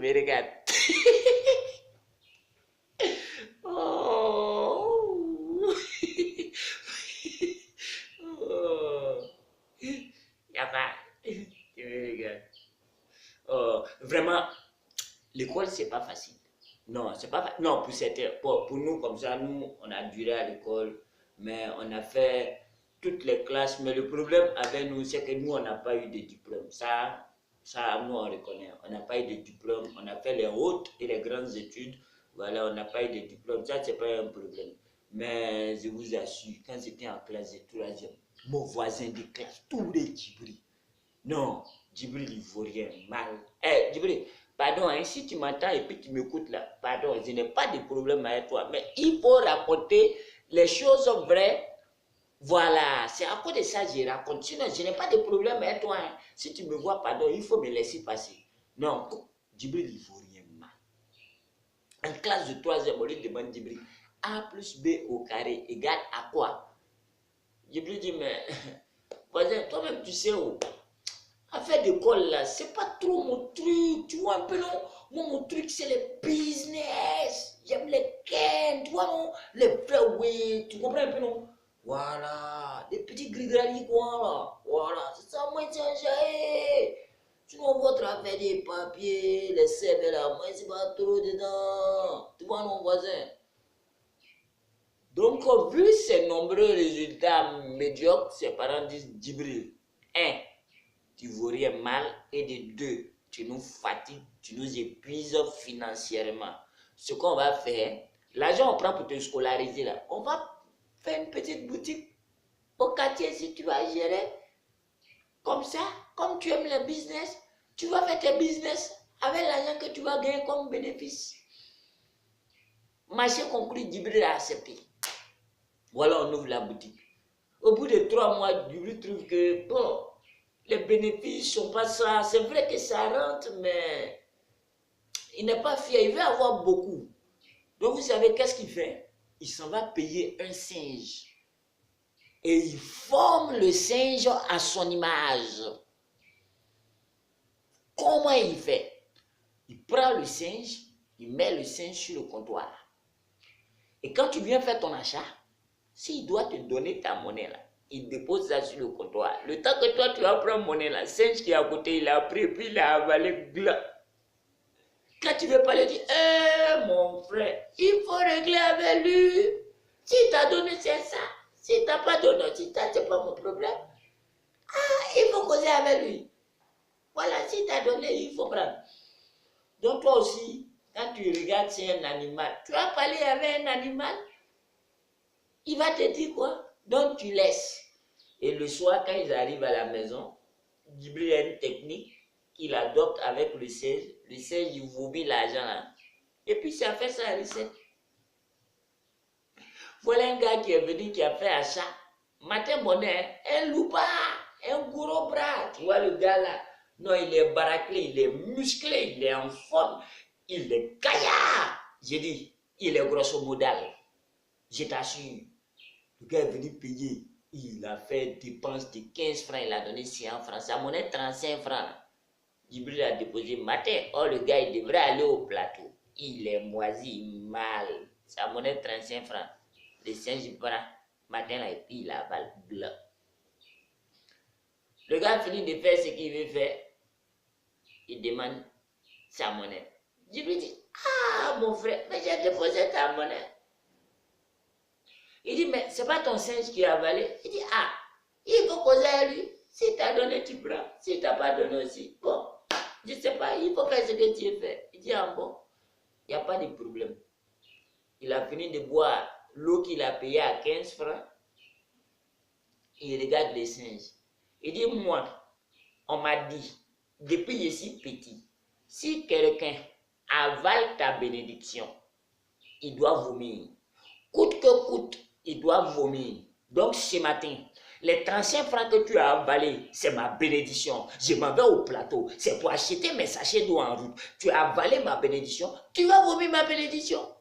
Mais regarde. Oh. Oh. Y'a pas. Tu me regardes. Oh. Vraiment, l'école, c'est pas facile. Non, c'est pas facile. Non, pour nous, comme ça, nous, on a duré à l'école, mais on a fait toutes les classes. Mais le problème avec nous, c'est que nous, on n'a pas eu de diplôme. Ça, nous, on reconnaît. On n'a pas eu de diplôme. On a fait les hautes et les grandes études. Voilà, on n'a pas eu de diplôme. Ça, c'est pas un problème. Mais je vous assure, quand j'étais en classe de troisième, mon voisin de classe, tous les Djibril. Non, Djibril, il vaut rien. Mal. Eh, Djibril, pardon, hein, si tu m'entends et puis tu m'écoutes là, pardon, je n'ai pas de problème avec toi, mais il faut raconter les choses vraies. Voilà, c'est à cause de ça que je raconte. Sinon, je n'ai pas de problème avec toi. Hein. Si tu me vois, pardon, il faut me laisser passer. Non, Djibril, il vaut rien mal. En classe de troisième, on lui demande Djibril, A plus B au carré égale à quoi? Djibril dit, mais, voisin, toi-même, tu sais où? Affaire d'école là, c'est pas trop mon truc, tu vois un peu non? Moi mon truc c'est le business, j'aime les ken, tu vois non? Les vrais oui, tu comprends un peu non? Voilà, des petits gris-gris quoi là, voilà, c'est ça moi c'est un jaillet. Sinon votre affaire des papiers, les CV là, moi c'est pas trop dedans, tu vois non voisin? Donc vu ces nombreux résultats médiocres, ses parents disent Djibril, 1. Tu vaut rien mal, et de 2, tu nous fatigues, tu nous épuises financièrement. Ce qu'on va faire, l'argent on prend pour te scolariser là, on va faire une petite boutique au quartier si tu vas gérer. Comme ça, comme tu aimes le business, tu vas faire tes business avec l'argent que tu vas gagner comme bénéfice. Marché conclu, Djibril a accepté. Voilà, on ouvre la boutique. Au bout de 3 mois, Djibril trouve que, bon, les bénéfices ne sont pas ça. C'est vrai que ça rentre, mais il n'est pas fier. Il veut avoir beaucoup. Donc, vous savez, qu'est-ce qu'il fait? Il s'en va payer un singe. Et il forme le singe à son image. Comment il fait? Il prend le singe, il met le singe sur le comptoir. Et quand tu viens faire ton achat, s'il doit te donner ta monnaie là, il dépose ça sur le comptoir. Le temps que toi tu vas prendre monnaie là, le singe qui est à côté, il a pris, puis il a avalé. Quand tu veux parler, dis, mon frère, il faut régler avec lui. S'il t'a donné, c'est ça. S'il t'a pas donné, c'est pas mon problème. Ah, il faut causer avec lui. Voilà, s'il t'a donné, il faut prendre. Donc toi aussi, quand tu regardes c'est un animal, tu vas parler avec un animal, il va te dire quoi? Donc tu laisses. Et le soir, quand ils arrivent à la maison, Djibril a une technique qu'il adopte avec le singe. Le singe, il vomit l'argent là. Et puis ça fait sa recette. Voilà un gars qui est venu, qui a fait achat. Matin bonnet, un loupa, un gros bras. Tu vois le gars là? Non, il est baraqué, il est musclé, il est en forme, il est gaillard. J'ai dit, il est grosso modal. Je t'assure. Le gars est venu payer. Il a fait dépense de 15 francs, il a donné 100 francs. Sa monnaie 35 francs. Djibril a déposé matin. Oh, le gars, il devrait aller au plateau. Il est moisi mal. Sa monnaie 35 francs. Le singe, il prend matin là, et puis il avale. Blanc. Le gars finit de faire ce qu'il veut faire. Il demande sa monnaie. Djibril dit, ah, mon frère, mais j'ai déposé ta monnaie. Il dit, mais c'est pas ton singe qui a avalé. Il dit, ah, il faut causer à lui. Si t'as donné, tu prends. Si t'as pas donné aussi, bon, je sais pas, il faut faire ce que tu veux faire. Il dit, ah bon, il n'y a pas de problème. Il a fini de boire l'eau qu'il a payée à 15 francs. Il regarde les singes. Il dit, moi, on m'a dit, depuis que je suis petit, si quelqu'un avale ta bénédiction, il doit vomir. Coûte que coûte, il doit vomir. Donc ce matin, les 35 francs que tu as avalés, c'est ma bénédiction. Je m'en vais au plateau, c'est pour acheter mes sachets d'eau en route. Tu as avalé ma bénédiction, tu vas vomir ma bénédiction.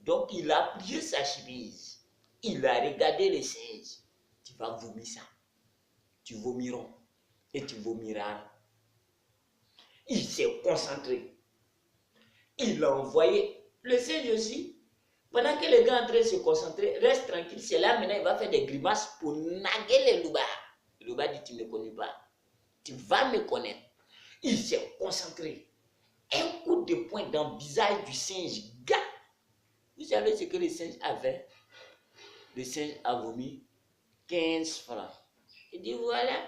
Donc il a plié sa chemise, il a regardé les singes. Tu vas vomir ça. Tu vomiras et tu vomiras. Il s'est concentré. Il a envoyé le singe aussi. Pendant que le gars est en train de se concentrer, reste tranquille, c'est là maintenant il va faire des grimaces pour naguer les loubards. Le loubard dit, tu ne me connais pas, tu vas me connaître. Il s'est concentré. Un coup de poing dans le visage du singe. Gars, vous savez ce que le singe a fait? Le singe a vomi 15 francs. Il dit, voilà,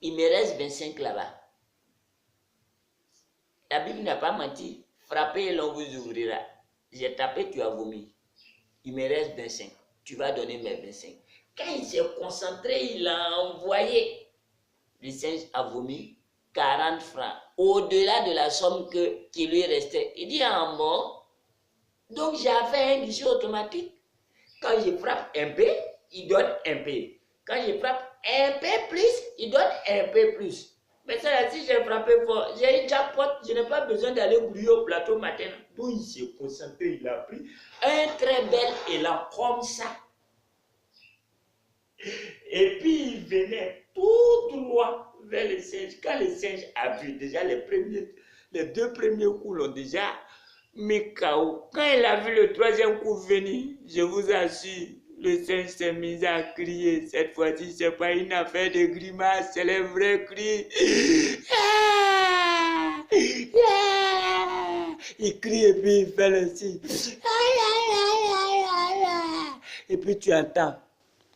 il me reste 25 là-bas. La Bible n'a pas menti. Frappez et l'on vous ouvrira. J'ai tapé, tu as vomi. Il me reste 25. Tu vas donner mes 25. Quand il s'est concentré, il a envoyé. Le singe a vomi 40 francs. Au-delà de la somme qui lui restait. Il dit, ah bon? Donc j'ai fait un guichet automatique. Quand je frappe un peu, il donne un peu. Quand je frappe un peu plus, il donne un peu plus. Mais ça, si j'ai frappé fort, j'ai une jackpot, je n'ai pas besoin d'aller brouiller au plateau matin. Donc il s'est concentré, il a pris un très bel élan comme ça. Et puis il venait tout droit vers le singe. Quand le singe a vu déjà les deux premiers coups l'ont déjà mis KO. Quand il a vu le troisième coup venir, je vous assure, le singe s'est mis à crier. Cette fois-ci, ce n'est pas une affaire de grimace, c'est le vrai cri. Il crie et puis il fait le signe. Et puis tu entends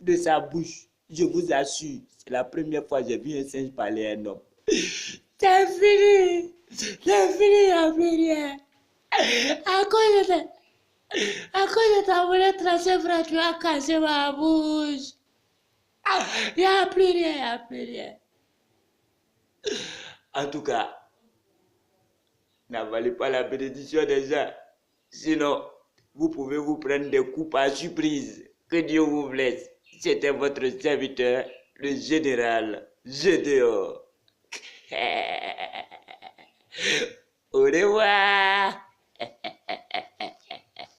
de sa bouche, je vous assure, c'est la première fois que j'ai vu un singe parler à un homme. C'est fini, il n'y a plus rien. À cause de ta volée tracée, frère, tu as cassé ma bouche. Il n'y a plus rien, il n'y a plus rien. En tout cas, n'avalez pas la bénédiction des gens. Sinon, vous pouvez vous prendre des coups par surprise. Que Dieu vous blesse. C'était votre serviteur, le général Gédéon. Au revoir.